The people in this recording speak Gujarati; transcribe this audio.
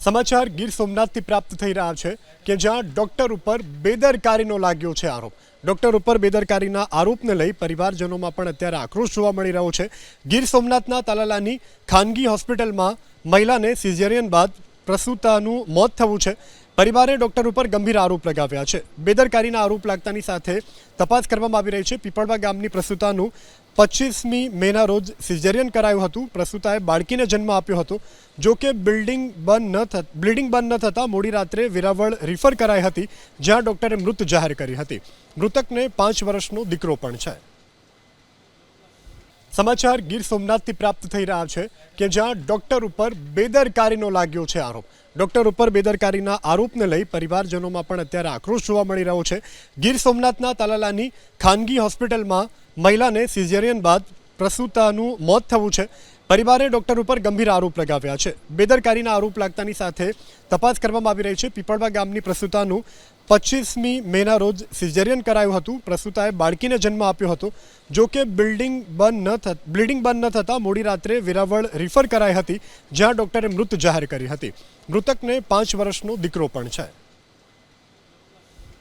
સમાચાર ગીર સોમનાથથી પ્રાપ્ત થઈ રહ્યા છે કે જ્યાં ડોક્ટર ઉપર બેદરકારીનો લાગ્યો છે આરોપ। ડોક્ટર ઉપર બેદરકારીના આરોપને લઈ પરિવારજનોમાં પણ અત્યારે આક્રોશ જોવા મળી રહ્યો છે। ગીર સોમનાથના તાલાલાની ખાનગી હોસ્પિટલમાં મહિલાને સિઝેરિયન બાદ પ્રસૂતાનું મોત થયું છે। પરિવારે ડોક્ટર ઉપર ગંભીર આરોપ લગાવ્યા છે। બેદરકારીના આરોપ લાગતાની સાથે તપાસ કરવામાં આવી રહી છે। પીપળવા ગામની પ્રસૂતાનું 25મી મેના રોજ સિઝેરિયન કરાયું હતું। પ્રસૂતાએ બાળકીને જન્મ આપ્યો હતો। જો કે બ્લીડિંગ બંધ ન થતાં મોડી રાત્રે વેરાવળ રિફર કરાઈ હતી, જ્યાં ડોક્ટરે મૃત જાહેર કરી હતી। મૃતકને 5 વર્ષનો દીકરો પણ છે। સમાચાર ગીર સોમનાથથી પ્રાપ્ત થઈ રહ્યા છે કે જ્યાં ડોક્ટર ઉપર બેદરકારીનો લાગ્યો છે આરોપ। ડોક્ટર ઉપર બેદરકારીના આરોપને લઈ પરિવારજનોમાં પણ અત્યારે આક્રોશ જોવા મળી રહ્યો છે। ગીર સોમનાથના તાલાલાની ખાનગી હોસ્પિટલમાં મહિલાને સિઝેરિયન બાદ પ્રસૂતાનું મોત થયું છે। પરિવારે ડોક્ટર ઉપર ગંભીર આરોપ લગાવ્યા છે। બેદરકારીના આરોપ લાગતાની સાથે તપાસ કરવામાં આવી રહી છે। પીપળવા ગામની પ્રસૂતાનું 25મી મેના રોજ સિઝેરિયન કરાયું હતું। પ્રસૂતાએ બાળકીને જન્મ આપ્યો હતો। જો કે બ્લીડિંગ બંધ ન થતાં મોડી રાત્રે વેરાવળ રિફર કરાઈ હતી, જ્યાં ડોક્ટરે મૃત જાહેર કરી હતી। મૃતકને 5 વર્ષનો દીકરો પણ છે।